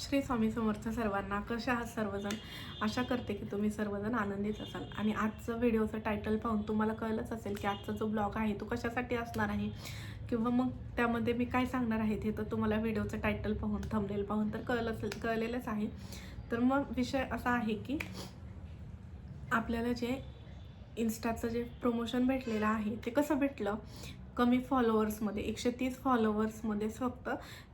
श्री स्वामी समर्थ सर्वांना. कशा आहात सर्वजण? आशा करते की तुम्ही सर्वजण आनंदीच असाल. आणि आजचं व्हिडिओचं टायटल पाहून तुम्हाला कळलंच असेल की आजचा जो ब्लॉग आहे तो कशासाठी असणार आहे, किंवा मग त्यामध्ये मी काय सांगणार आहे ते तर तुम्हाला व्हिडिओचं टायटल पाहून, थंबनेल पाहून तर कळलेलंच आहे. तर मग विषय असा आहे की आपल्याला जे इन्स्टाचं जे प्रमोशन भेटलेलं आहे ते कसं भेटलं. कमी फॉलोअर्समध्ये 130 फॉलोअर्समध्येच फक्त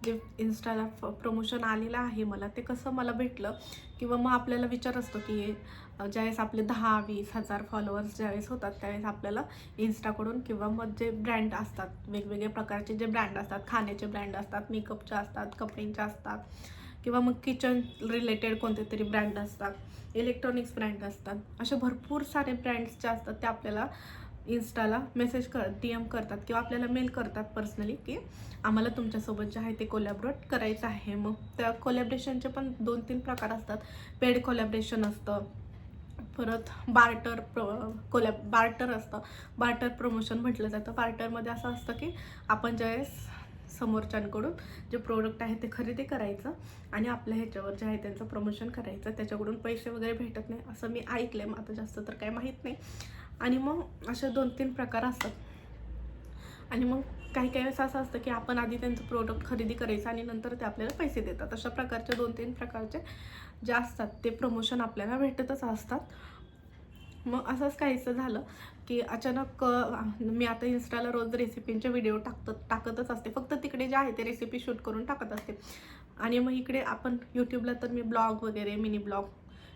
जे इन्स्टाला प्रमोशन आलेलं आहे मला ते कसं मला भेटलं. किंवा मग आपल्याला विचार असतो की ज्यावेळेस आपले 10-20 हजार फॉलोअर्स ज्यावेळेस होतात त्यावेळेस आपल्याला इन्स्टाकडून किंवा मग जे ब्रँड असतात, वेगवेगळे प्रकारचे जे ब्रँड असतात, खाण्याचे ब्रँड असतात, मेकअपचे असतात, कपड्यांचे असतात, किंवा मग किचन रिलेटेड कोणते तरी ब्रँड असतात, इलेक्ट्रॉनिक्स ब्रँड असतात, असे भरपूर सारे ब्रँड्स जे असतात ते आपल्याला इन्स्टाला मेसेज DM करतात किंवा आपल्याला मेल करतात पर्सनली की आम्हाला तुमच्यासोबत जे आहे ते कोलॅबरेट करायचं आहे. मग त्या कोलॅबरेशनचे पण 2-3 प्रकार असतात. पेड कोलॅबरेशन असतं, परत बार्टर असतं. बार्टर प्रमोशन म्हटलं जातं. बार्टरमध्ये असं असतं की आपण ज्यावेळेस समोरच्यांकडून जे प्रोडक्ट आहे ते खरेदी करायचं आणि आपल्या ह्याच्यावर जे आहे त्यांचं प्रमोशन करायचं. त्याच्याकडून पैसे वगैरे भेटत नाही असं मी ऐकलं आहे, आता जास्त तर काय माहीत नाही. आणि मग असे 2-3 प्रकार असतात. आणि मग काही काही वेळेस असं असतं की आपण आधी त्यांचं प्रोडक्ट खरेदी करायचं आणि नंतर ते आपल्याला पैसे देतात. अशा प्रकारचे 2-3 प्रकारचे जे असतात ते प्रमोशन आपल्याला भेटतच असतात. मग असंच काहीसं झालं की अचानक मी आता इन्स्टाला रोज रेसिपींचे व्हिडिओ टाकतच असते. फक्त तिकडे जे आहे ते रेसिपी शूट करून टाकत असते. आणि मग इकडे आपण यूट्यूबला तर मी ब्लॉग वगैरे, मिनी ब्लॉग,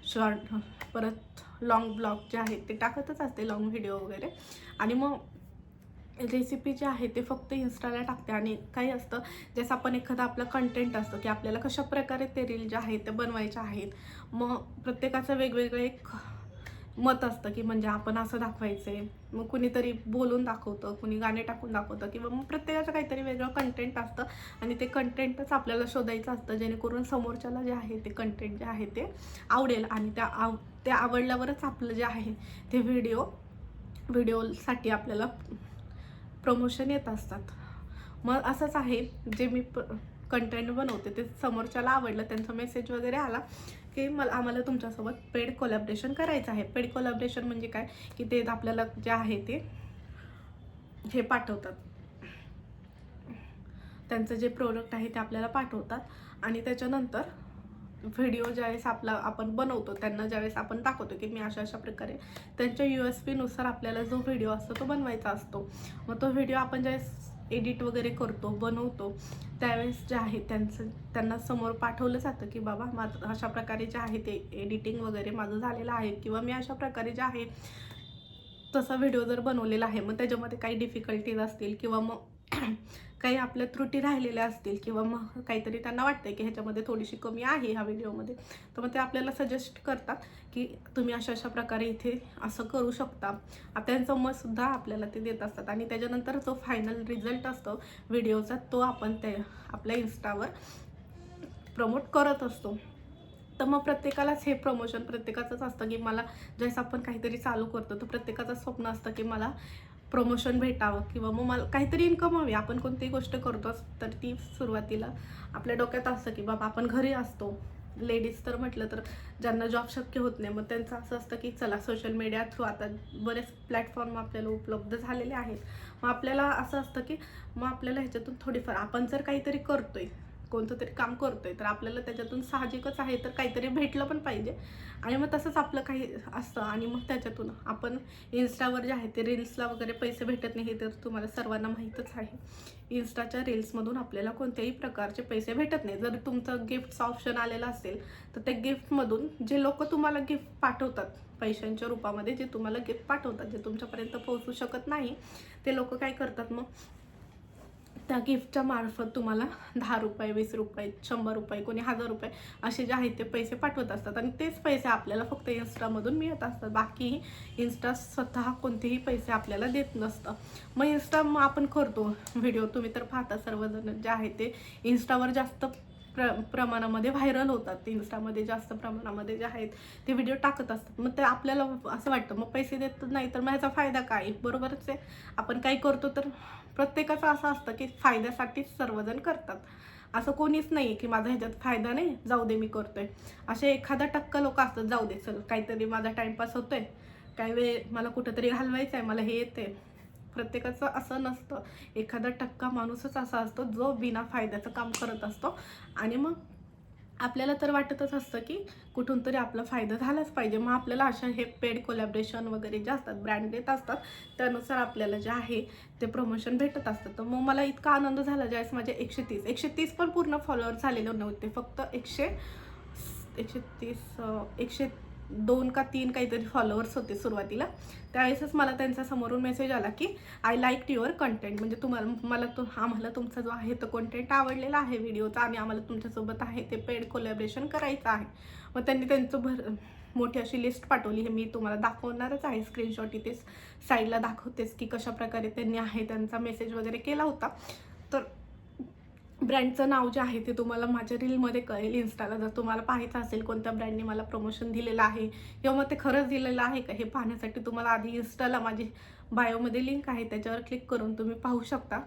शॉर्ट, परत लॉंग ब्लॉग जे आहेत ते टाकतच असते, लॉंग व्हिडिओ वगैरे. आणि मग रेसिपी जे आहे ते फक्त इन्स्टाला टाकते. आणि काही असतं जसं आपण एखादा आपला कंटेंट असतो की आपल्याला कशा प्रकारे ते रील जे आहेत ते बनवायचे आहेत. मग प्रत्येकाचं वेगवेगळं एक मत असतं की म्हणजे आपण असं दाखवायचं आहे. मग कुणीतरी बोलून दाखवतं, कुणी गाणे टाकून दाखवतं, किंवा मग प्रत्येकाचं काहीतरी वेगळं कंटेंट असतं आणि ते कंटेंटच आपल्याला शोधायचं असतं जेणेकरून समोरच्याला जे आहे ते कंटेंट जे आहे ते आवडेल. आणि त्या आवडल्यावरच आपलं जे आहे ते व्हिडिओसाठी आपल्याला प्रमोशन येत असतात. मग असंच आहे, जे मी कंटेंट बनवते ते समोरच्याला आवडलं, त्यांचा मेसेज वगैरे आला की आम्हाला तुमच्यासोबत पेड कोलॅबरेशन करायचं आहे. पेड कोलॅबरेशन म्हणजे काय की ते आपल्याला जे आहे ते हे पाठवतात, त्यांचं जे प्रोडक्ट आहे ते आपल्याला पाठवतात. आणि त्याच्यानंतर व्हिडिओ ज्यावेळेस आपण बनवतो त्यांना ज्यावेळेस आपण दाखवतो की मी अशा प्रकारे त्यांच्या USP नुसार आपल्याला जो व्हिडिओ असतो तो बनवायचा असतो. मग तो व्हिडिओ आपण ज्यावेळेस एडिट वगैरे करतो, बनवतो, त्यावेळेस जे आहे त्यांना समोर पाठवलं जातं की बाबा माझं अशा प्रकारे जे आहे ते एडिटिंग वगैरे माझं झालेलं आहे, किंवा मी अशा प्रकारे जे आहे तसा व्हिडिओ जर बनवलेला आहे, मग त्याच्यामध्ये काही डिफिकल्टीज असतील किंवा मग काही आपल्या त्रुटी राहिलेल्या असतील, किंवा मग काहीतरी त्यांना वाटतंय की ह्याच्यामध्ये थोडीशी कमी आहे ह्या व्हिडिओमध्ये, तर मग ते आपल्याला सजेस्ट करतात की तुम्ही अशा प्रकारे इथे असं करू शकता. त्यांचं मतसुद्धा आपल्याला ते देत असतात. आणि त्याच्यानंतर जो फायनल रिझल्ट असतो व्हिडिओचा तो आपण आपल्या इन्स्टावर प्रमोट करत असतो. तर मग प्रत्येकालाच हे प्रमोशन प्रत्येकाचंच असतं की मला ज्यावेळेस आपण काहीतरी चालू करतो तर प्रत्येकाचं स्वप्न असतं की मला प्रमोशन भेटावं किंवा मग मला काहीतरी इन्कम हवी. आपण कोणतीही गोष्ट करतोच तर ती सुरुवातीला आपल्या डोक्यात असतं की बाबा आपण घरी असतो. लेडीज तर म्हटलं तर ज्यांना जॉब शक्य होत नाही, मग त्यांचं असं असतं की चला सोशल मीडिया थ्रू आता बरेच प्लॅटफॉर्म आपल्याला उपलब्ध झालेले आहेत. मग आपल्याला असं असतं की मग आपल्याला ह्याच्यातून थोडीफार आपण जर काहीतरी करतोय, कोणतं तरी काम करतोय, तर आपल्याला त्याच्यातून साहजिकच आहे तर काहीतरी भेटलं पण पाहिजे. आणि मग तसंच आपलं काही असतं. आणि मग त्याच्यातून आपण इन्स्टावर जे आहे ते रील्सला वगैरे पैसे भेटत नाही हे तर तुम्हाला सर्वांना माहीतच आहे. इन्स्टाच्या रील्समधून आपल्याला कोणत्याही प्रकारचे पैसे भेटत नाही. जर तुमचं गिफ्टचं ऑप्शन आलेलं असेल तर त्या गिफ्टमधून जे लोक तुम्हाला गिफ्ट पाठवतात पैशांच्या रूपामध्ये, जे तुम्हाला गिफ्ट पाठवतात, जे तुमच्यापर्यंत पोहोचू शकत नाही, ते लोक काय करतात मग त्या गिफ्टच्या मार्फत तुम्हाला ₹10, ₹20, ₹100, कोणी ₹1000 असे जे आहेत ते पैसे पाठवत असतात. आणि तेच पैसे आपल्याला फक्त इन्स्टामधून मिळत असतात. बाकी इन्स्टा स्वतः कोणतेही पैसे आपल्याला देत नसतं. मग मग आपण करतो व्हिडिओ, तुम्ही तर पाहता सर्वजण जे आहे ते इन्स्टावर जास्त प्रमाणामध्ये व्हायरल होतात. इन्स्टामध्ये जास्त प्रमाणामध्ये जे आहेत ते व्हिडिओ टाकत असतात. मग ते आपल्याला असं वाटतं मग पैसे देत नाही तर मग ह्याचा फायदा काय? बरोबरच आहे. आपण काही करतो तर प्रत्येकाचं असं असतं की फायद्यासाठीच सर्वजण करतात. असं कोणीच नाही आहे की माझा ह्याच्यात फायदा नाही, जाऊ दे मी करतोय. असे 1% लोक असतात, जाऊ दे चल काहीतरी माझा टाईमपास होतोय, काही वेळ मला कुठंतरी घालवायचं आहे, मला हे येते. प्रत्येकाचं असं नसतं. 1% माणूसच असा असतो जो बिना फायद्याचं काम करत असतो. आणि मग आपल्याला तर वाटतच असतं की कुठून तरी आपला फायदा झालाच पाहिजे. मग आपल्याला अशा हे पेड कोलॅबरेशन वगैरे जे असतात, ब्रँड देत असतात, त्यानुसार आपल्याला जे आहे ते प्रमोशन भेटत असतं. तर मग मला इतका आनंद झाला ज्यावेळेस माझे 130 पण पूर्ण फॉलोअर झालेले नव्हते, फक्त 102 का 3 काहीतरी फॉलोअर्स होते सुरुवातीला. त्यावेळेसच मला त्यांचा समोरून मेसेज आला की आय लाईक्ड युअर कंटेंट, म्हणजे आम्हाला तुमचा जो आहे तो कंटेंट आवडलेला आहे व्हिडिओचा, आणि आम्हाला तुमच्यासोबत आहे ते पेड कोलॅबरेशन करायचं आहे. मग त्यांनी त्यांचं मोठी अशी लिस्ट पाठवली. हे मी तुम्हाला दाखवणारच आहे, स्क्रीनशॉट इथे साईडला दाखवतेच की कशाप्रकारे त्यांनी आहे त्यांचा मेसेज वगैरे केला होता. तर ब्रँडचं नाव जे आहे ते तुम्हाला माझ्या रीलमध्ये कळेल इन्स्टाला. जर तुम्हाला पाहायचं असेल कोणत्या ब्रँडने मला प्रमोशन दिलेलं आहे किंवा मग ते खरंच दिलेलं आहे का, हे पाहण्यासाठी तुम्हाला आधी इन्स्टाला माझी बायोमध्ये लिंक आहे, त्याच्यावर क्लिक करून तुम्ही पाहू शकता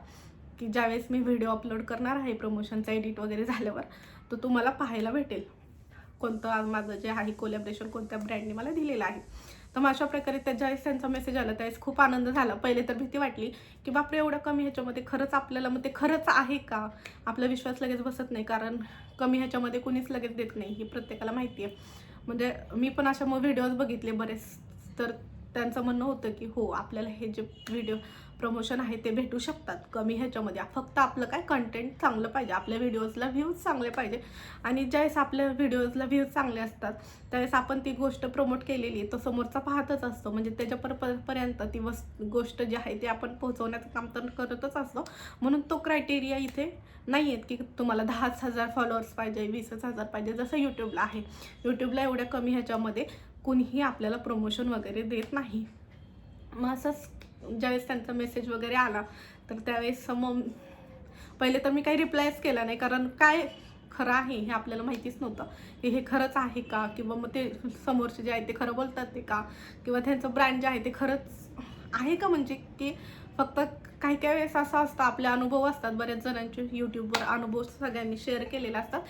की ज्यावेळेस मी व्हिडिओ अपलोड करणार आहे प्रमोशनचा एडिट वगैरे झाल्यावर, तो तुम्हाला पाहायला भेटेल कोणतं माझं जे आहे कोलॅबरेशन कोणत्या ब्रँडने मला दिलेलं आहे. तर मग अशा प्रकारे ज्यावेळेस त्यांचा मेसेज आला त्यावेळेस खूप आनंद झाला. पहिले तर भीती वाटली की बापरे एवढं कमी ह्याच्यामध्ये खरंच आपल्याला, मग ते खरंच आहे का, आपला विश्वास लगेच बसत नाही, कारण कमी ह्याच्यामध्ये कुणीच लगेच देत नाही हे प्रत्येकाला माहिती आहे. म्हणजे मी पण अशा मग व्हिडिओज बघितले बरेच, तर त्यांचं म्हणणं होतं की हो आपल्याला हे जे व्हिडिओ प्रमोशन आहे ते भेटू शकतात कमी ह्याच्यामध्ये, फक्त आपलं काय कंटेंट चांगलं पाहिजे, आपल्या व्हिडिओजला व्ह्यूज चांगले पाहिजे. आणि ज्यावेळेस आपल्या व्हिडिओजला व्ह्यूज चांगले असतात त्यावेळेस आपण ती गोष्ट प्रमोट केलेली तो समोरचा पाहतच असतो, म्हणजे त्याच्यापर्यंत ती गोष्ट जी आहे ती आपण पोहोचवण्याचं काम तर करतच असतो. म्हणून तो क्रायटेरिया इथे नाही आहेत की तुम्हाला 10,000 फॉलोअर्स पाहिजे, 20,000 पाहिजे, जसं यूट्यूबला आहे. यूट्यूबला एवढ्या कमी ह्याच्यामध्ये कुणीही आपल्याला प्रमोशन वगैरे देत नाही. मग असंच ज्यावेळेस त्यांचा मेसेज वगैरे आला तर त्यावेळेस मग पहिले तर मी काही रिप्लायच केला नाही, कारण काय खरं आहे हे आपल्याला माहितीच नव्हतं की हे खरंच आहे का, किंवा मग ते समोरचे जे आहे ते खरं बोलतात ते का, किंवा त्यांचं ब्रँड जे आहे ते खरंच आहे का. म्हणजे की फक्त काही काही वेळेस असं असतं, आपले अनुभव असतात, बऱ्याच जणांचे यूट्यूबवर अनुभव सगळ्यांनी शेअर केलेले असतात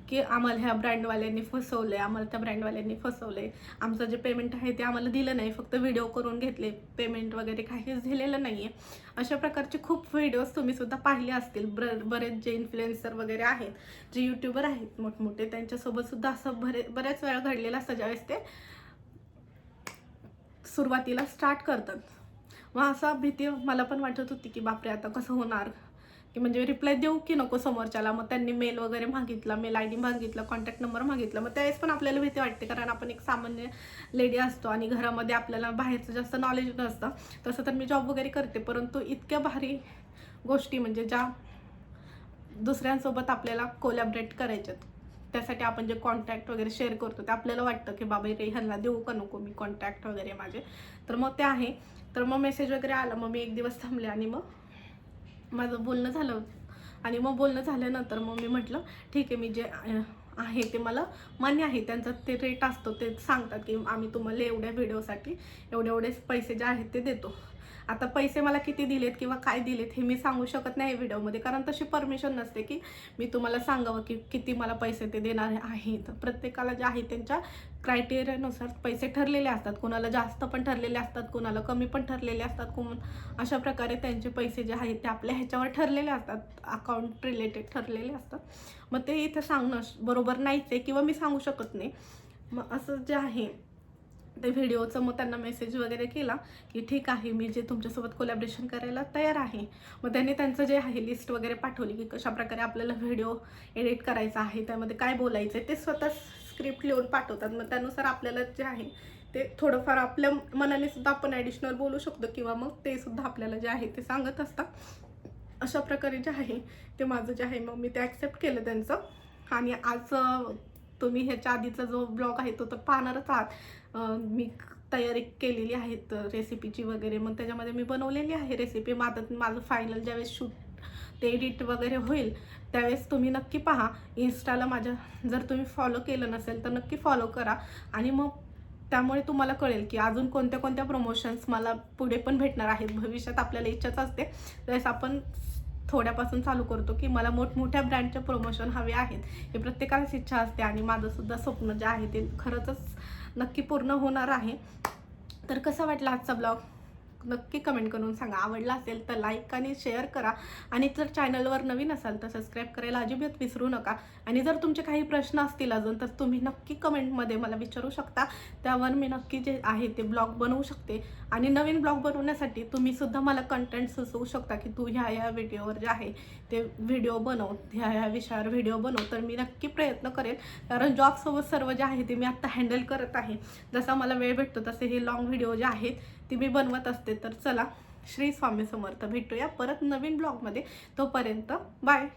की आम्हाला ह्या ब्रँडवाल्यांनी फसवलं आहे, आम्हाला त्या ब्रँडवाल्यांनी फसवलं आहे, आमचं जे पेमेंट आहे ते आम्हाला दिलं नाही, फक्त व्हिडिओ करून घेतले, पेमेंट वगैरे काहीच दिलेलं नाही आहे. अशा प्रकारचे खूप व्हिडिओज तुम्ही सुद्धा पाहिले असतील. बरेच जे इन्फ्लुएन्सर वगैरे आहेत, जे यूट्यूबर आहेत मोठमोठे, त्यांच्यासोबत सुद्धा असं बऱ्याच वेळा घडलेलं असतं ज्यावेळेस ते सुरुवातीला स्टार्ट करतात. मग असा भीती मला पण वाटत होती की बापरे आता कसं होणार, की म्हणजे रिप्लाय देऊ की नको समोरच्याला. मग त्यांनी मेल वगैरे मागितला, मेल आय डी मागितला, कॉन्टॅक्ट नंबर मागितला. मग त्यावेळेस पण आपल्याला भीती वाटते, कारण आपण एक सामान्य लेडी असतो आणि घरामध्ये आपल्याला बाहेरचं जास्त नॉलेज नसतं. तसं तर मी जॉब वगैरे करते, परंतु इतक्या भारी गोष्टी म्हणजे ज्या दुसऱ्यांसोबत आपल्याला कोलॅबरेट करायच्यात, त्यासाठी आपण जे कॉन्टॅक्ट वगैरे शेअर करतो ते आपल्याला वाटतं की बाबा रे ह्यांना देऊ का नको मी कॉन्टॅक्ट वगैरे माझे. तर मग ते आहे. तर मग मेसेज वगैरे आला, मग मी एक दिवस थांबले आणि मग माझं बोलणं झालं. आणि मग बोलणं झाल्यानंतर मग मी म्हटलं ठीक आहे, मी जे आहे ते मला मान्य आहे, त्यांचा ते रेट असतो ते सांगतात की आम्ही तुम्हाला एवढ्या व्हिडिओसाठी एवढेच पैसे जे आहेत ते देतो. आता पैसे मला किती दिलेत किंवा काय दिलेत हे मी सांगू शकत नाही व्हिडिओमध्ये, कारण तशी परमिशन नसते की मी तुम्हाला सांगावं की किती मला पैसे ते देणार आहेत. प्रत्येकाला जे आहे त्यांच्या क्रायटेरियानुसार पैसे ठरलेले असतात, कोणाला जास्त पण ठरलेले असतात, कोणाला कमी पण ठरलेले असतात. अशा प्रकारे त्यांचे पैसे जे आहेत ते आपल्या ह्याच्यावर ठरलेले असतात, अकाउंट रिलेटेड ठरलेले असतात. मग ते इथं सांगणं बरोबर नाहीच आहे किंवा मी सांगू शकत नाही. मग असं जे आहे ते व्हिडिओचं मग त्यांना मेसेज वगैरे केला की ठीक आहे, मी जे तुमच्यासोबत कोलॅबरेशन करायला तयार आहे. मग त्यांनी त्यांचं जे आहे लिस्ट वगैरे पाठवली की कशाप्रकारे आपल्याला व्हिडिओ एडिट करायचा आहे, त्यामध्ये काय बोलायचं आहे, ते स्वतः स्क्रिप्ट लिहून पाठवतात. मग त्यानुसार आपल्याला जे आहे ते थोडंफार आपल्या मनाने सुद्धा आपण ॲडिशनल बोलू शकतो, किंवा मग ते सुद्धा आपल्याला जे आहे ते सांगत असतात. अशा प्रकारे जे आहे ते माझं जे आहे मग मी ते ॲक्सेप्ट केलं त्यांचं. आणि आज तुम्ही ह्याच्या आधीचा जो ब्लॉग आहे तो तर पाहणारच आहात. मी तयारी केलेली आहे रेसिपीची वगैरे, मग त्याच्यामध्ये मी बनवलेली आहे रेसिपी. माझं फायनल ज्यावेळेस शूट ते एडिट वगैरे होईल त्यावेळेस तुम्ही नक्की पहा इन्स्टाला माझ्या. जर तुम्ही फॉलो केलं नसेल तर नक्की फॉलो करा, आणि मग त्यामुळे तुम्हाला कळेल की अजून कोणत्या कोणत्या प्रमोशन्स मला पुढे पण भेटणार आहेत. भविष्यात आपल्याला इच्छाच असते त्यावेळेस आपण थोड्यापासून चालू करतो की मला मोठमोठ्या ब्रँडचे प्रमोशन हवे आहेत. हे प्रत्येकालाच इच्छा असते आणि माझंसुद्धा स्वप्न जे आहे ते खरंच नक्की पूर्ण होणार आहे. तर कसा वाटला आजचा ब्लॉग नक्की कमेंट करून सांगा. आवडला असेल तर लाईक आणि शेअर करा आणि जर चॅनलवर नवीन असाल तर सबस्क्राईब करायला अजिबात विसरू नका. आणि जर तुमचे काही प्रश्न असतील अजून तर तुम्ही नक्की कमेंटमध्ये मला विचारू शकता. त्यावर मी नक्की जे आहे ते ब्लॉग बनवू शकते. आणि नवीन ब्लॉग बनवण्यासाठी तुम्हीसुद्धा मला कंटेंट सुचवू शकता की तू ह्या व्हिडिओवर जे आहे ते व्हिडिओ बनव, ह्या विषयावर व्हिडिओ बनव. तर मी नक्की प्रयत्न करेन, कारण जॉबसोबत सर्व जे आहे ते मी आत्ता हँडल करत आहे. जसा मला वेळ भेटतो तसे हे लॉंग व्हिडिओ जे आहेत ती मी बनवत असते. तर चला, श्री स्वामी समर्थ. भेटूया परत नवीन ब्लॉगमध्ये. तोपर्यंत बाय.